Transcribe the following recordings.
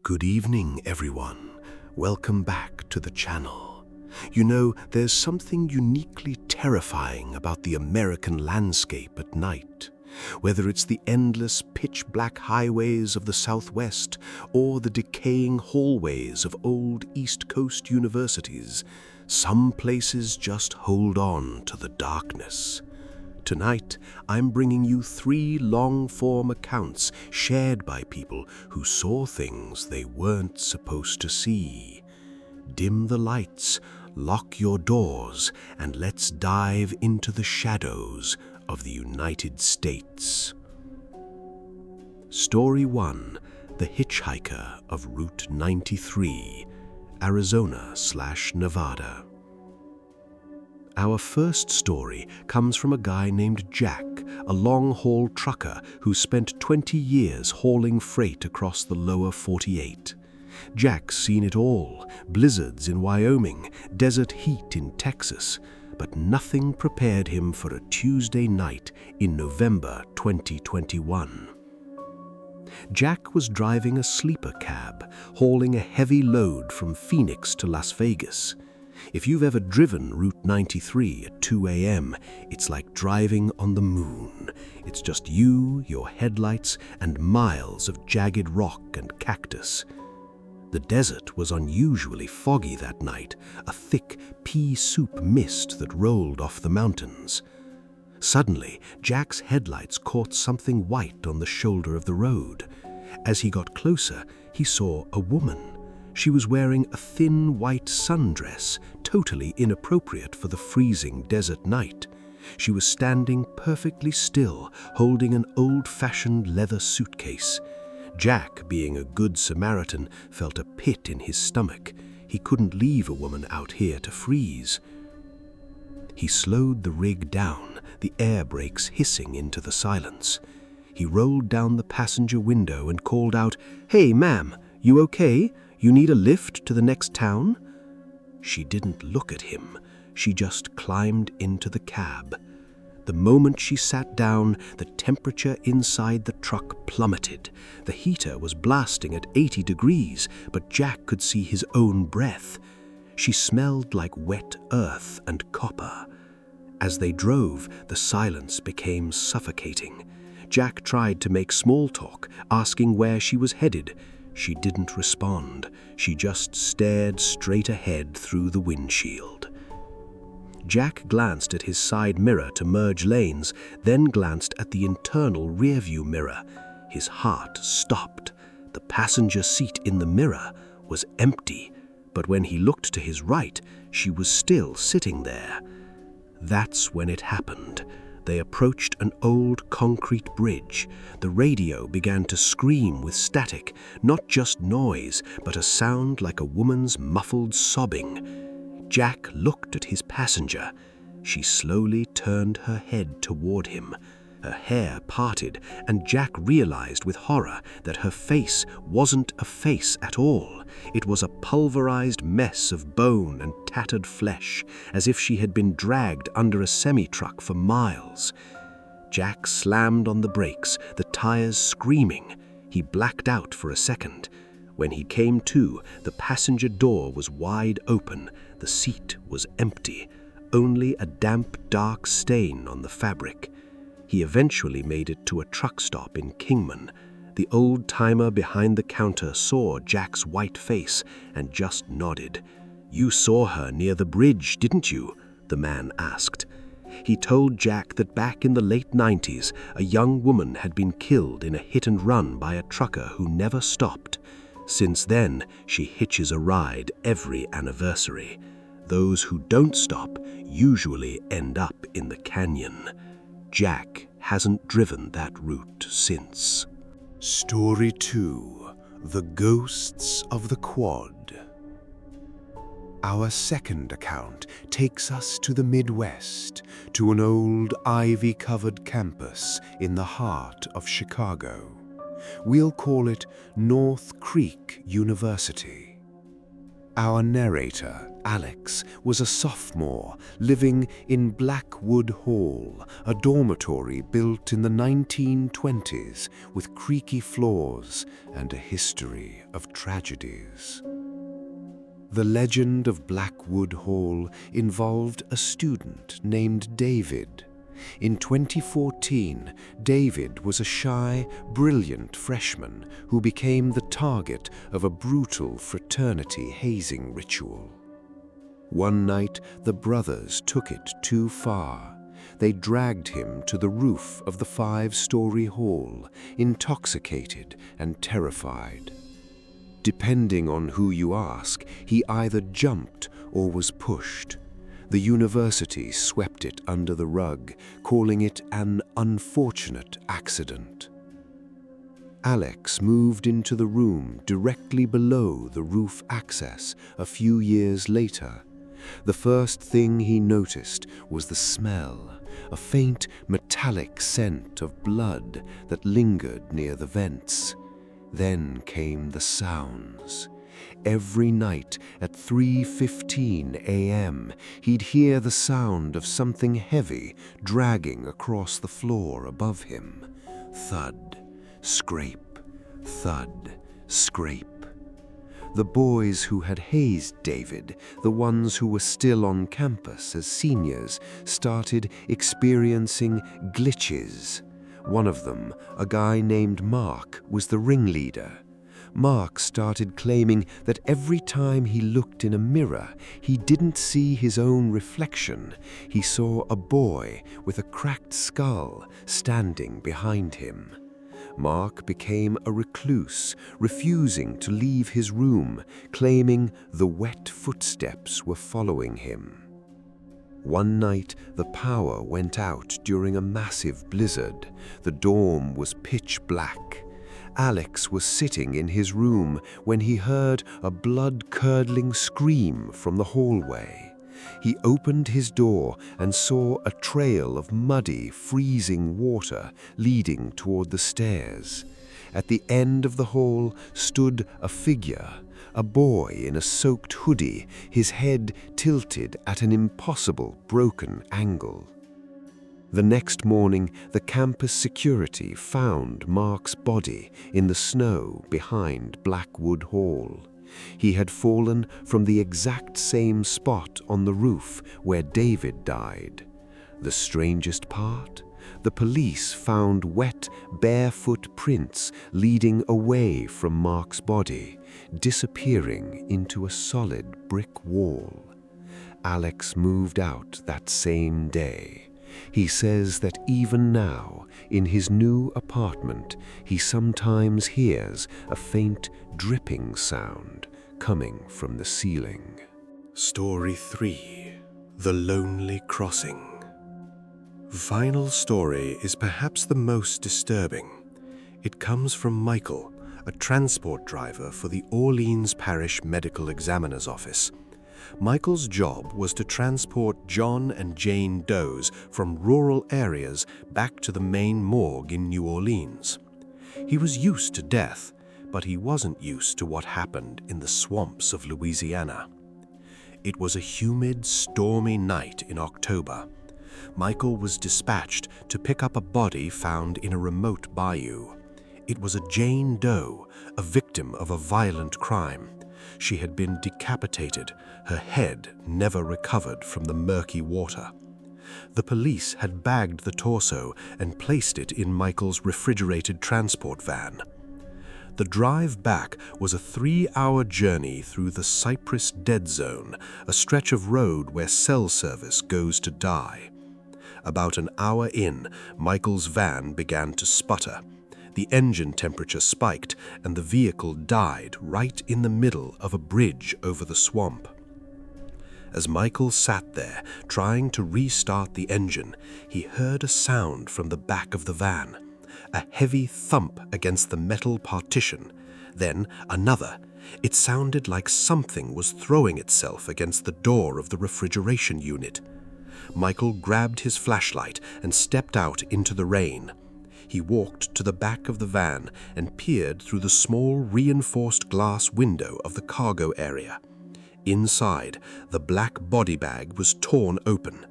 Good evening, everyone. Welcome back to the channel. You know, there's something uniquely terrifying about the American landscape at night. Whether it's the endless pitch-black highways of the Southwest or the decaying hallways of old East Coast universities, some places just hold on to the darkness. Tonight, I'm bringing you 3 long-form accounts shared by people who saw things they weren't supposed to see. Dim the lights, lock your doors, and let's dive into the shadows of the United States. Story 1. The Hitchhiker of Route 93, Arizona/Nevada. Our first story comes from a guy named Jack, a long-haul trucker who spent 20 years hauling freight across the lower 48. Jack's seen it all: blizzards in Wyoming, desert heat in Texas, but nothing prepared him for a Tuesday night in November 2021. Jack was driving a sleeper cab, hauling a heavy load from Phoenix to Las Vegas. If you've ever driven Route 93 at 2 a.m., it's like driving on the moon. It's just you, your headlights, and miles of jagged rock and cactus. The desert was unusually foggy that night, a thick pea soup mist that rolled off the mountains. Suddenly, Jack's headlights caught something white on the shoulder of the road. As he got closer, he saw a woman. She was wearing a thin white sundress, totally inappropriate for the freezing desert night. She was standing perfectly still, holding an old-fashioned leather suitcase. Jack, being a good Samaritan, felt a pit in his stomach. He couldn't leave a woman out here to freeze. He slowed the rig down, the air brakes hissing into the silence. He rolled down the passenger window and called out, "Hey, ma'am, you okay? You need a lift to the next town?" She didn't look at him. She just climbed into the cab. The moment she sat down, the temperature inside the truck plummeted. The heater was blasting at 80 degrees, but Jack could see his own breath. She smelled like wet earth and copper. As they drove, the silence became suffocating. Jack tried to make small talk, asking where she was headed. She didn't respond. She just stared straight ahead through the windshield. Jack glanced at his side mirror to merge lanes, then glanced at the internal rearview mirror. His heart stopped. The passenger seat in the mirror was empty, but when he looked to his right, she was still sitting there. That's when it happened. They approached an old concrete bridge. The radio began to scream with static, not just noise, but a sound like a woman's muffled sobbing. Jack looked at his passenger. She slowly turned her head toward him. Her hair parted, and Jack realized with horror that her face wasn't a face at all. It was a pulverized mess of bone and tattered flesh, as if she had been dragged under a semi-truck for miles. Jack slammed on the brakes, the tires screaming. He blacked out for a second. When he came to, the passenger door was wide open. The seat was empty, only a damp, dark stain on the fabric. He eventually made it to a truck stop in Kingman. The old-timer behind the counter saw Jack's white face and just nodded. "You saw her near the bridge, didn't you?" the man asked. He told Jack that back in the late 90s, a young woman had been killed in a hit-and-run by a trucker who never stopped. Since then, she hitches a ride every anniversary. Those who don't stop usually end up in the canyon. Jack hasn't driven that route since. Story 2. The Ghosts of the Quad. Our second account takes us to the Midwest, to an old ivy-covered campus in the heart of Chicago. We'll call it North Creek University. Our narrator, Alex, was a sophomore living in Blackwood Hall, a dormitory built in the 1920s with creaky floors and a history of tragedies. The legend of Blackwood Hall involved a student named David. In 2014, David was a shy, brilliant freshman who became the target of a brutal fraternity hazing ritual. One night, the brothers took it too far. They dragged him to the roof of the 5-story hall, intoxicated and terrified. Depending on who you ask, he either jumped or was pushed. The university swept it under the rug, calling it an unfortunate accident. Alex moved into the room directly below the roof access a few years later. The first thing he noticed was the smell, a faint metallic scent of blood that lingered near the vents. Then came the sounds. Every night at 3:15 a.m., he'd hear the sound of something heavy dragging across the floor above him. Thud, scrape, thud, scrape. The boys who had hazed David, the ones who were still on campus as seniors, started experiencing glitches. One of them, a guy named Mark, was the ringleader. Mark started claiming that every time he looked in a mirror, he didn't see his own reflection. He saw a boy with a cracked skull standing behind him. Mark became a recluse, refusing to leave his room, claiming the wet footsteps were following him. One night, the power went out during a massive blizzard. The dorm was pitch black. Alex was sitting in his room when he heard a blood-curdling scream from the hallway. He opened his door and saw a trail of muddy, freezing water leading toward the stairs. At the end of the hall stood a figure, a boy in a soaked hoodie, his head tilted at an impossible broken angle. The next morning, the campus security found Mark's body in the snow behind Blackwood Hall. He had fallen from the exact same spot on the roof where David died. The strangest part? The police found wet, barefoot prints leading away from Mark's body, disappearing into a solid brick wall. Alex moved out that same day. He says that even now, in his new apartment, he sometimes hears a faint dripping sound coming from the ceiling. Story 3. The Lonely Crossing. Final story is perhaps the most disturbing. It comes from Michael, a transport driver for the Orleans Parish Medical Examiner's Office. Michael's job was to transport John and Jane Does from rural areas back to the main morgue in New Orleans. He was used to death, but he wasn't used to what happened in the swamps of Louisiana. It was a humid, stormy night in October. Michael was dispatched to pick up a body found in a remote bayou. It was a Jane Doe, a victim of a violent crime. She had been decapitated, her head never recovered from the murky water. The police had bagged the torso and placed it in Michael's refrigerated transport van. The drive back was a 3-hour journey through the Cypress Dead Zone, a stretch of road where cell service goes to die. About an hour in, Michael's van began to sputter. The engine temperature spiked, and the vehicle died right in the middle of a bridge over the swamp. As Michael sat there, trying to restart the engine, he heard a sound from the back of the van. A heavy thump against the metal partition. Then another. It sounded like something was throwing itself against the door of the refrigeration unit. Michael grabbed his flashlight and stepped out into the rain. He walked to the back of the van and peered through the small reinforced glass window of the cargo area. Inside, the black body bag was torn open.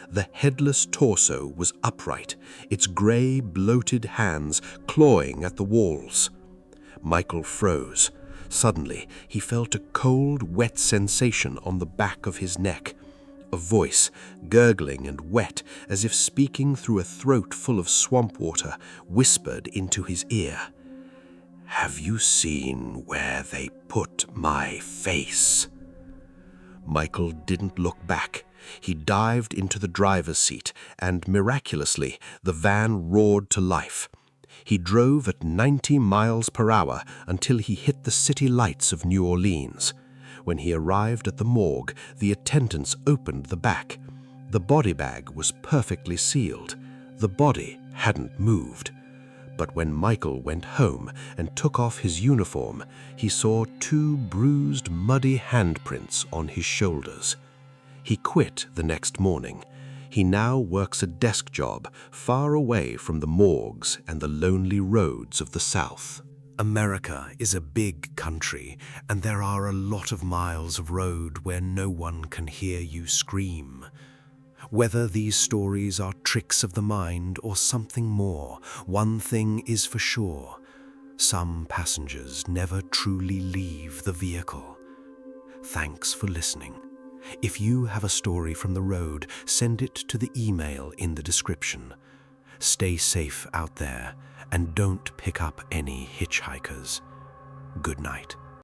The headless torso was upright, its grey, bloated hands clawing at the walls. Michael froze. Suddenly, he felt a cold, wet sensation on the back of his neck. A voice, gurgling and wet, as if speaking through a throat full of swamp water, whispered into his ear. "Have you seen where they put my face?" Michael didn't look back. He dived into the driver's seat, and miraculously, the van roared to life. He drove at 90 miles per hour until he hit the city lights of New Orleans. When he arrived at the morgue, the attendants opened the back. The body bag was perfectly sealed. The body hadn't moved. But when Michael went home and took off his uniform, he saw 2 bruised, muddy handprints on his shoulders. He quit the next morning. He now works a desk job far away from the morgues and the lonely roads of the South. America is a big country, and there are a lot of miles of road where no one can hear you scream. Whether these stories are tricks of the mind or something more, one thing is for sure: some passengers never truly leave the vehicle. Thanks for listening. If you have a story from the road, send it to the email in the description. Stay safe out there, and don't pick up any hitchhikers. Good night.